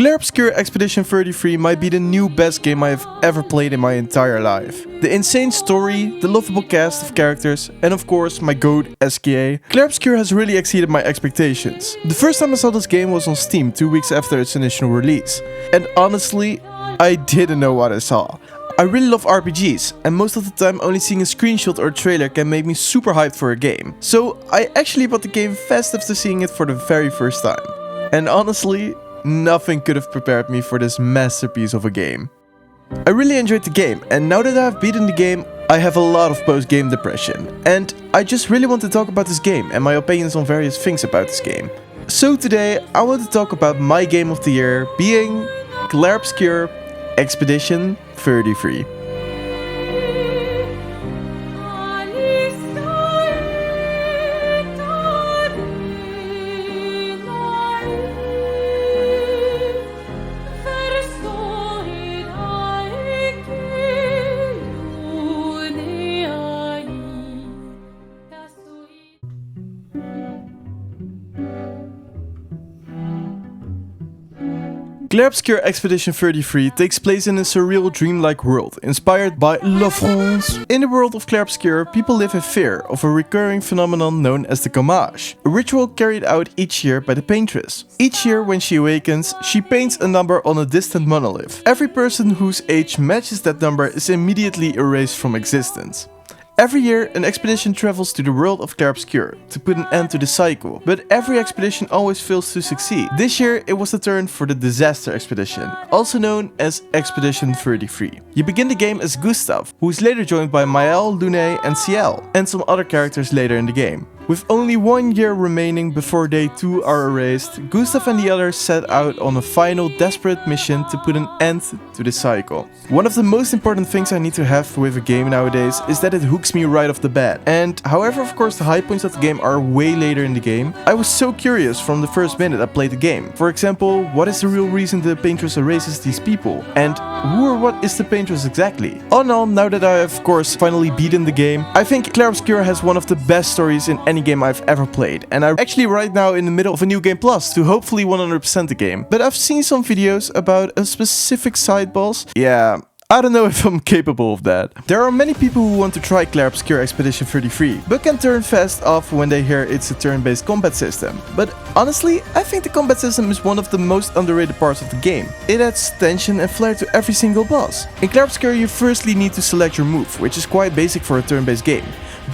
Clair Obscur Expedition 33 might be the new best game I have ever played in my entire life. The insane story, the lovable cast of characters, and of course my goat Esquie, Clair Obscur has really exceeded my expectations. The first time I saw this game was on Steam 2 weeks after its initial release, and honestly, I didn't know what I saw. I really love RPGs, and most of the time only seeing a screenshot or trailer can make me super hyped for a game. So I actually bought the game fast after seeing it for the very first time. And honestly, nothing could have prepared me for this masterpiece of a game. I really enjoyed the game, and now that I have beaten the game, I have a lot of post-game depression. And I just really want to talk about this game and my opinions on various things about this game. So today, I want to talk about my game of the year being Clair Obscur Expedition 33. Clair Obscur Expedition 33 takes place in a surreal dreamlike world, inspired by La France. In the world of Clair Obscur, people live in fear of a recurring phenomenon known as the gommage, a ritual carried out each year by the paintress. Each year when she awakens, she paints a number on a distant monolith. Every person whose age matches that number is immediately erased from existence. Every year, an expedition travels to the world of Clair Obscur to put an end to the cycle, but every expedition always fails to succeed. This year, it was the turn for the Disaster Expedition, also known as Expedition 33. You begin the game as Gustav, who is later joined by Maëlle, Lune and Ciel, and some other characters later in the game. With only 1 year remaining before they too are erased, Gustav and the others set out on a final desperate mission to put an end to the cycle. One of the most important things I need to have with a game nowadays is that it hooks me right off the bat. And however, of course, the high points of the game are way later in the game, I was so curious from the first minute I played the game. For example, what is the real reason the paintress erases these people? And who or what is the paintress exactly? All in all, now that I have of course finally beaten the game, I think Clair Obscur has one of the best stories in any game I've ever played, and I'm actually right now in the middle of a new game plus to hopefully 100% the game. But I've seen some videos about a specific side boss. Yeah, I don't know if I'm capable of that. There are many people who want to try Clair Obscur Expedition 33, but can turn fast off when they hear it's a turn-based combat system. But honestly, I think the combat system is one of the most underrated parts of the game. It adds tension and flair to every single boss. In Clair Obscur, you firstly need to select your move, which is quite basic for a turn-based game.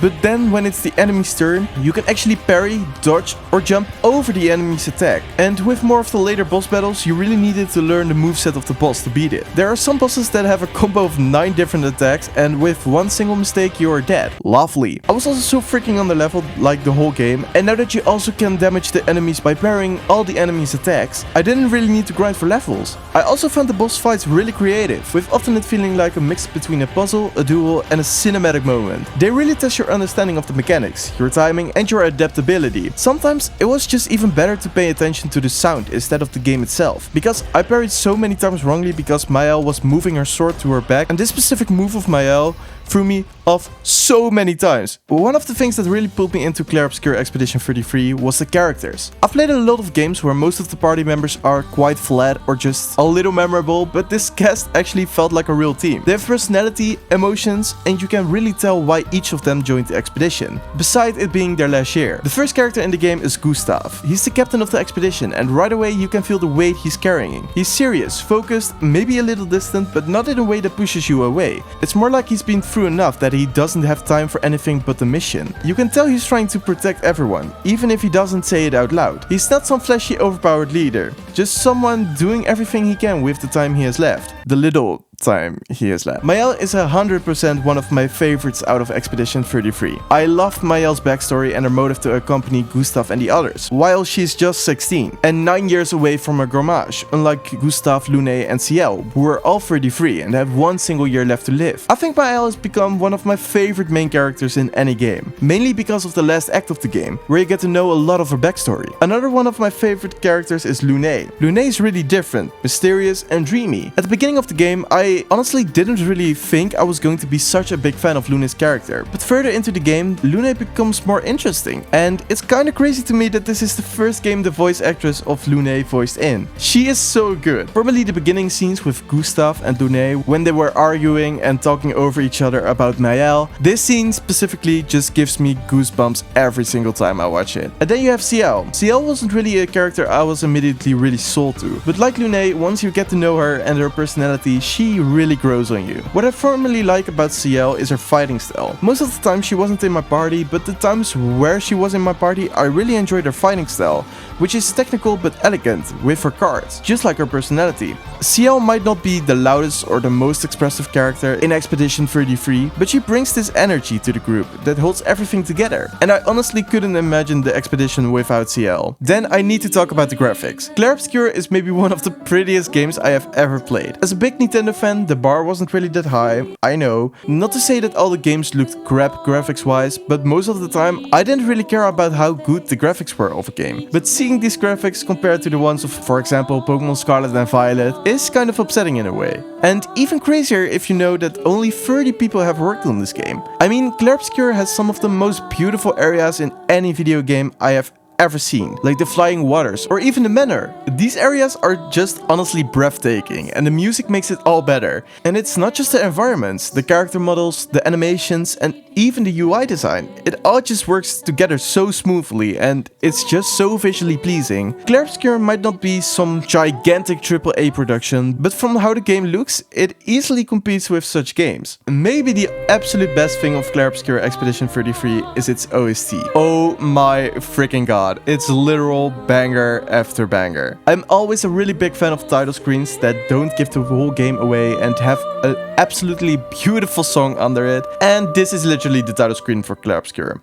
But then when it's the enemy's turn, you can actually parry, dodge or jump over the enemy's attack. And with more of the later boss battles, you really needed to learn the moveset of the boss to beat it. There are some bosses that have a combo of 9 different attacks, and with one single mistake you are dead. Lovely. I was also so freaking underleveled like the whole game, and now that you also can damage the enemies by parrying all the enemies' attacks, I didn't really need to grind for levels. I also found the boss fights really creative, with often it feeling like a mix between a puzzle, a duel and a cinematic moment. They really test your understanding of the mechanics, your timing and your adaptability. Sometimes it was just even better to pay attention to the sound instead of the game itself, because I parried so many times wrongly because Maëlle was moving her sword to her back, and this specific move of Maëlle threw me off so many times. But one of the things that really pulled me into Clair Obscur Expedition 33 was the characters. I've played a lot of games where most of the party members are quite flat or just a little memorable, but this cast actually felt like a real team. They have personality, emotions, and you can really tell why each of them joined the expedition, besides it being their last year. The first character in the game is Gustav. He's the captain of the expedition, and right away you can feel the weight he's carrying. He's serious, focused, maybe a little distant, but not in a way that pushes you away. It's more like he's been through enough that he doesn't have time for anything but the mission. You can tell he's trying to protect everyone, even if he doesn't say it out loud. He's not some flashy overpowered leader, just someone doing everything he can with the time he has left. The little time he has left. Maëlle is 100% one of my favorites out of Expedition 33. I loved Maëlle's backstory and her motive to accompany Gustav and the others, while she's just 16 and 9 years away from her gommage, unlike Gustav, Lune and Ciel, who are all 33 and have 1 single year left to live. I think Maëlle has become one of my favorite main characters in any game, mainly because of the last act of the game, where you get to know a lot of her backstory. Another one of my favorite characters is Lune. Lune is really different, mysterious and dreamy. At the beginning of the game, I I honestly didn't really think I was going to be such a big fan of Lune's character, but further into the game, Lune becomes more interesting, and it's kinda crazy to me that this is the first game the voice actress of Lune voiced in. She is so good. Probably the beginning scenes with Gustav and Lune when they were arguing and talking over each other about Mael. This scene specifically just gives me goosebumps every single time I watch it. And then you have CL. CL wasn't really a character I was immediately really sold to, but like Lune, once you get to know her and her personality, she really grows on you. What I formally like about CL is her fighting style. Most of the time she wasn't in my party, but the times where she was in my party, I really enjoyed her fighting style, which is technical but elegant with her cards, just like her personality. CL might not be the loudest or the most expressive character in Expedition 33, but she brings this energy to the group that holds everything together, and I honestly couldn't imagine the expedition without CL. Then I need to talk about the graphics. Clair Obscur is maybe one of the prettiest games I have ever played. As a big Nintendo fan, the bar wasn't really that high, I know. Not to say that all the games looked crap graphics wise, but most of the time I didn't really care about how good the graphics were of a game. But seeing these graphics compared to the ones of, for example, Pokemon Scarlet and Violet is kind of upsetting in a way. And even crazier if you know that only 30 people have worked on this game. I mean, Clair Obscur has some of the most beautiful areas in any video game I have ever seen, like the flying waters or even the manor. These areas are just honestly breathtaking, and the music makes it all better. And it's not just the environments, the character models, the animations, and even the UI design. It all just works together so smoothly, and it's just so visually pleasing. Clair Obscur might not be some gigantic AAA production, but from how the game looks, it easily competes with such games. Maybe the absolute best thing of Clair Obscur Expedition 33 is its OST. Oh my freaking god. It's literal banger after banger. I'm always a really big fan of title screens that don't give the whole game away and have an absolutely beautiful song under it, and this is literally the title screen for Clair Obscur.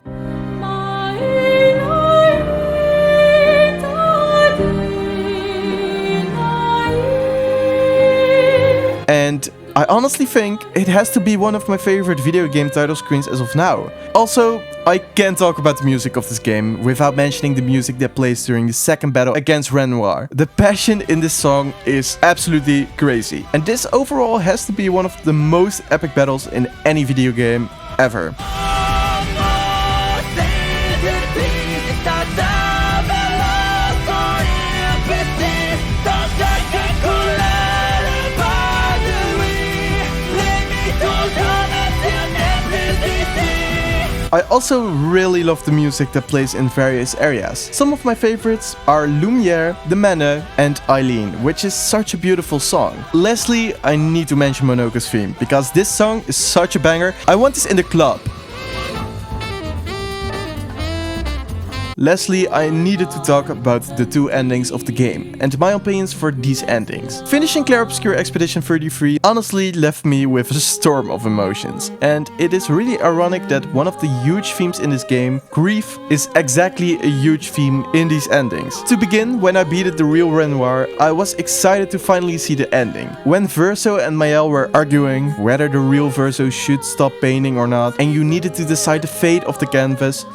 And I honestly think it has to be one of my favorite video game title screens as of now. Also, I can't talk about the music of this game without mentioning the music that plays during the second battle against Renoir. The passion in this song is absolutely crazy. And this overall has to be one of the most epic battles in any video game ever. I also really love the music that plays in various areas. Some of my favorites are Lumiere, The Manor, and Eileen, which is such a beautiful song. Lastly, I need to mention Monoka's theme, because this song is such a banger. I want this in the club. Lastly, I needed to talk about the two endings of the game and my opinions for these endings. Finishing Clair Obscur Expedition 33 honestly left me with a storm of emotions, and it is really ironic that one of the huge themes in this game, grief, is exactly a huge theme in these endings. To begin, when I beat the real Renoir, I was excited to finally see the ending. When Verso and Mael were arguing whether the real Verso should stop painting or not, and you needed to decide the fate of the canvas,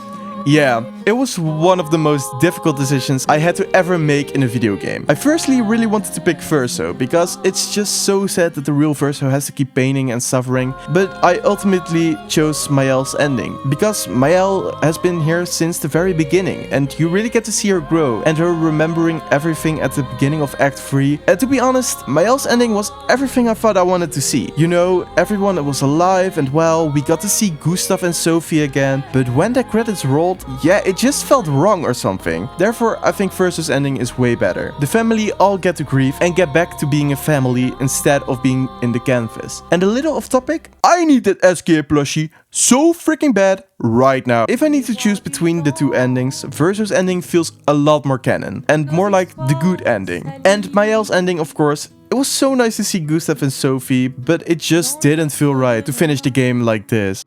yeah, it was one of the most difficult decisions I had to ever make in a video game. I firstly really wanted to pick Verso, because it's just so sad that the real Verso has to keep painting and suffering, but I ultimately chose Mael's ending, because Mael has been here since the very beginning, and you really get to see her grow, and her remembering everything at the beginning of Act 3. And to be honest, Mael's ending was everything I thought I wanted to see. You know, everyone was alive and well, we got to see Gustav and Sophie again, but when the credits rolled, yeah, it just felt wrong or something. Therefore, I think Verso's ending is way better. The family all get to grieve and get back to being a family instead of being in the canvas. And a little off topic, I need that Esquie plushie so freaking bad right now. If I need to choose between the two endings, Verso's ending feels a lot more canon and more like the good ending. And Mael's ending, of course, it was so nice to see Gustav and Sophie, but it just didn't feel right to finish the game like this.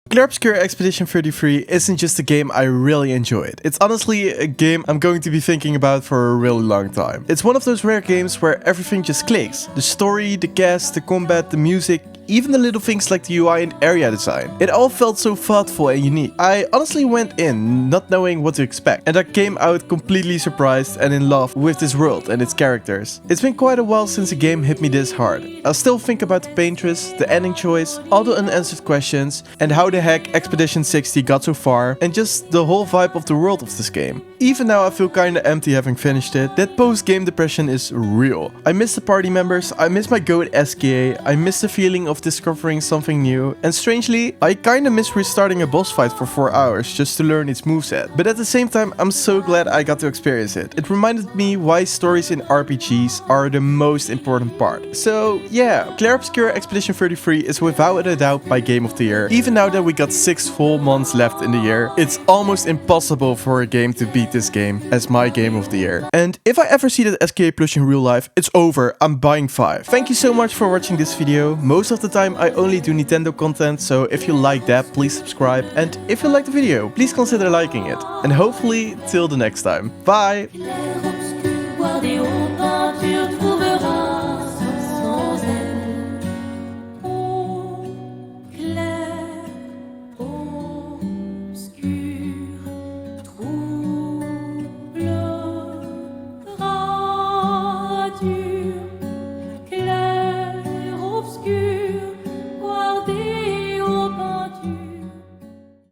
Clair Obscur Expedition 33 isn't just a game I really enjoyed. It's honestly a game I'm going to be thinking about for a really long time. It's one of those rare games where everything just clicks. The story, the cast, the combat, the music, even the little things like the UI and area design. It all felt so thoughtful and unique. I honestly went in not knowing what to expect, and I came out completely surprised and in love with this world and its characters. It's been quite a while since a game hit me this hard. I still think about the paintress, the ending choice, all the unanswered questions, and how the heck Expedition 60 got so far, and just the whole vibe of the world of this game. Even now I feel kinda empty having finished it. That post-game depression is real. I miss the party members, I miss my goat Esquie, I miss the feeling of discovering something new, and strangely, I kinda miss restarting a boss fight for 4 hours just to learn its moveset. But at the same time, I'm so glad I got to experience it. It reminded me why stories in RPGs are the most important part. So yeah, Clair Obscur Expedition 33 is without a doubt my game of the year. Even now that we got 6 full months left in the year, it's almost impossible for a game to beat this game as my game of the year. And if I ever see that SKA plush in real life, it's over, I'm buying 5. Thank you so much for watching this video. Most of the time I only do Nintendo content, so if you like that, please subscribe. And if you like the video, please consider liking it. And hopefully till the next time. Bye!